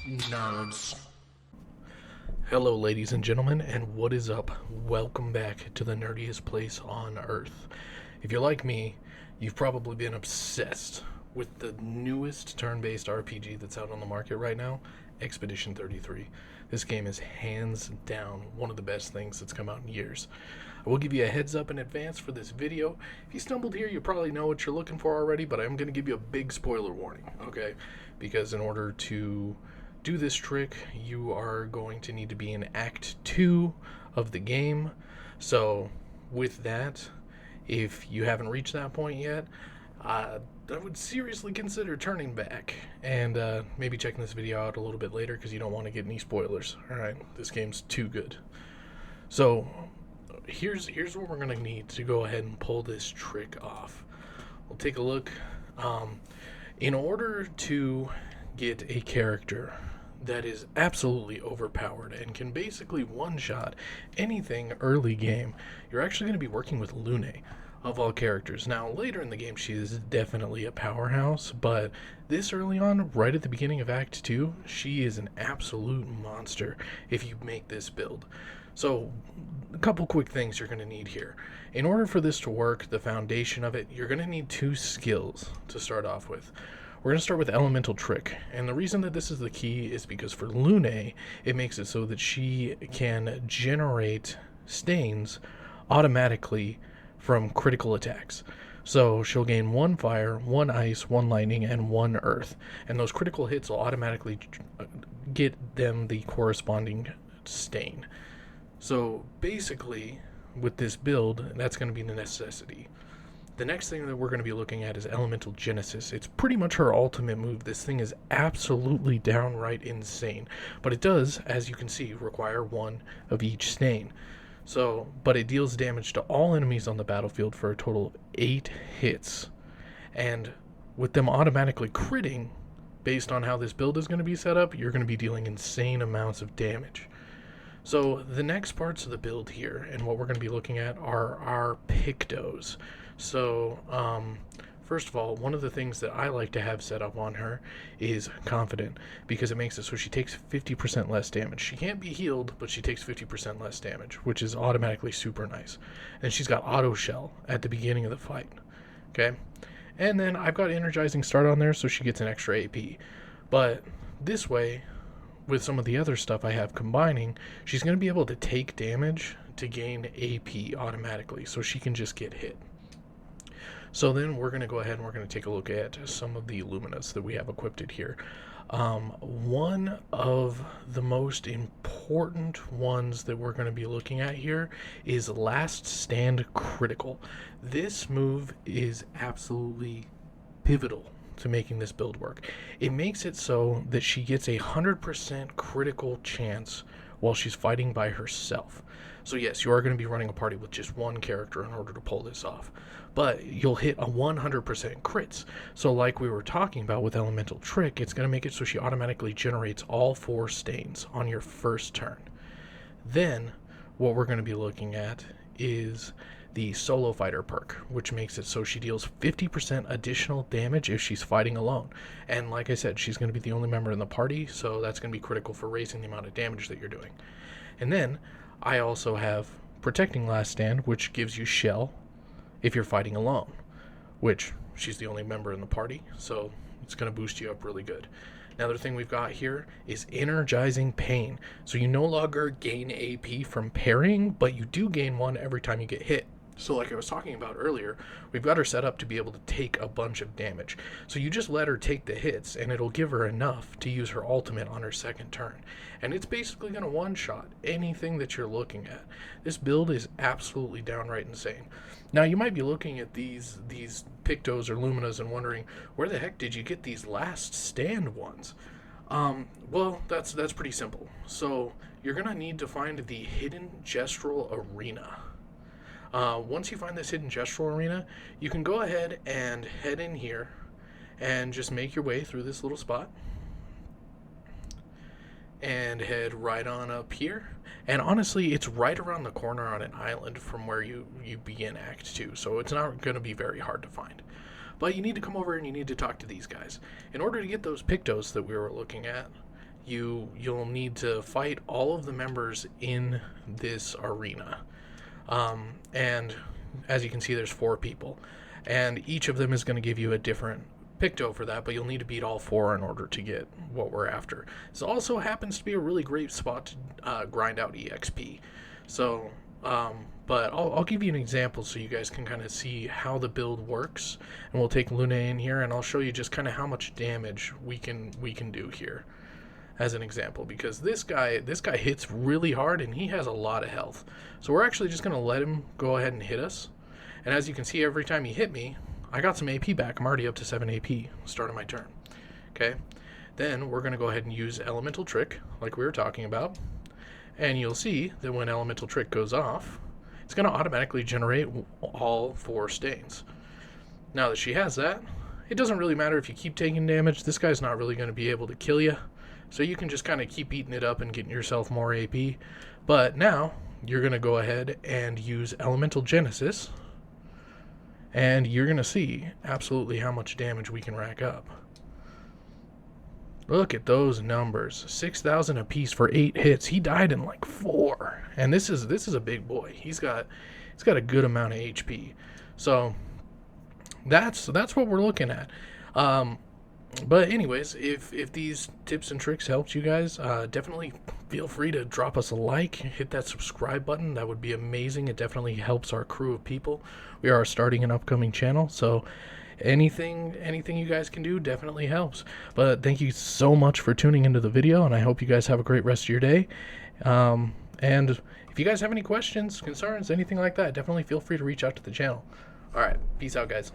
Nerds. Hello, ladies and gentlemen, and what is up? Welcome back to the nerdiest place on Earth. If you're like me, you've probably been obsessed with the newest turn-based RPG that's out on the market right now, Expedition 33. This game is hands down one of the best things that's come out in years. I will give you a heads up in advance for this video. If you stumbled here, you probably know what you're looking for already, but I'm going to give you a big spoiler warning, okay? Because in order to do this trick, you are going to need to be in Act 2 of the game. So, with that, if you haven't reached that point yet, I would seriously consider turning back and maybe checking this video out a little bit later because you don't want to get any spoilers. Alright, this game's too good. So, here's what we're going to need to go ahead and pull this trick off. We'll take a look. In order to get a character that is absolutely overpowered and can basically one-shot anything early game, you're actually going to be working with Lune, of all characters. Now, later in the game, she is definitely a powerhouse, but this early on, right at the beginning of Act 2, she is an absolute monster if you make this build. So, a couple quick things you're going to need here. In order for this to work, the foundation of it, you're going to need two skills to start off with. We're going to start with Elemental Trick, and the reason that this is the key is because for Lune, it makes it so that she can generate stains automatically from critical attacks. So she'll gain 1 fire, 1 ice, 1 lightning, and 1 earth, and those critical hits will automatically get them the corresponding stain. So basically, with this build, that's going to be the necessity. The next thing that we're going to be looking at is Elemental Genesis. It's pretty much her ultimate move. This thing is absolutely downright insane. But it does, as you can see, require 1 of each stain. So, but it deals damage to all enemies on the battlefield for a total of 8 hits. And with them automatically critting, based on how this build is going to be set up, you're going to be dealing insane amounts of damage. So the next parts of the build here, and what we're going to be looking at, are our Pictos. So, first of all, one of the things that I like to have set up on her is Confident, because it makes it so she takes 50% less damage. She can't be healed, but she takes 50% less damage, which is automatically super nice. And she's got Auto Shell at the beginning of the fight. Okay? And then I've got Energizing Start on there, so she gets an extra AP. But this way, with some of the other stuff I have combining, she's going to be able to take damage to gain AP automatically, so she can just get hit. So then we're going to go ahead and we're going to take a look at some of the Luminas that we have equipped here. One of the most important ones that we're going to be looking at here is Last Stand Critical. This move is absolutely pivotal to making this build work. It makes it so that she gets a 100% critical chance while she's fighting by herself. So yes, you are going to be running a party with just one character in order to pull this off. But you'll hit a 100% crits. So like we were talking about with Elemental Trick, it's going to make it so she automatically generates all 4 stains on your first turn. Then, what we're going to be looking at is the Solo Fighter perk, which makes it so she deals 50% additional damage if she's fighting alone. And like I said, she's going to be the only member in the party, so that's going to be critical for raising the amount of damage that you're doing. And then, I also have Protecting Last Stand, which gives you Shell if you're fighting alone, which she's the only member in the party, so it's going to boost you up really good. Another thing we've got here is Energizing Pain. So you no longer gain AP from parrying, but you do gain 1 every time you get hit. So like I was talking about earlier, we've got her set up to be able to take a bunch of damage. So you just let her take the hits, and it'll give her enough to use her ultimate on her second turn. And it's basically going to one-shot anything that you're looking at. This build is absolutely downright insane. Now, you might be looking at these Pictos or Luminas and wondering, where the heck did you get these Last Stand ones? Well, that's pretty simple. So you're going to need to find the Hidden Gestural Arena. Once you find this Hidden Gestural Arena, you can go ahead and head in here and just make your way through this little spot and head right on up here. And honestly, it's right around the corner on an island from where you begin Act 2, so it's not going to be very hard to find. But you need to come over and you need to talk to these guys. In order to get those Pictos that we were looking at, you'll need to fight all of the members in this arena. And as you can see, there's 4 people, and each of them is going to give you a different picto for that, but you'll need to beat all 4 in order to get what we're after. This also happens to be a really great spot to grind out EXP. So, but I'll give you an example so you guys can kind of see how the build works, and we'll take Lune in here, and I'll show you just kind of how much damage we can do here as an example, because this guy hits really hard and he has a lot of health. So we're actually just going to let him go ahead and hit us, and as you can see, every time he hit me, I got some AP back. I'm already up to 7 AP, start of my turn. Okay, then we're going to go ahead and use Elemental Trick, like we were talking about, and you'll see that when Elemental Trick goes off, it's going to automatically generate all 4 stains. Now that she has that, it doesn't really matter if you keep taking damage. This guy's not really going to be able to kill you, so you can just kind of keep eating it up and getting yourself more AP. But now you're going to go ahead and use Elemental Genesis, and you're going to see absolutely how much damage we can rack up. Look at those numbers. 6,000 apiece for 8 hits. He died in like 4. And this is a big boy. He's got a good amount of HP. So that's what we're looking at. But anyways, if these tips and tricks helped you guys, definitely feel free to drop us a like, hit that subscribe button. That would be amazing. It definitely helps our crew of people. We are starting an upcoming channel, so anything you guys can do definitely helps. But thank you so much for tuning into the video, and I hope you guys have a great rest of your day. And if you guys have any questions, concerns, anything like that, definitely feel free to reach out to the channel. All right, peace out, guys.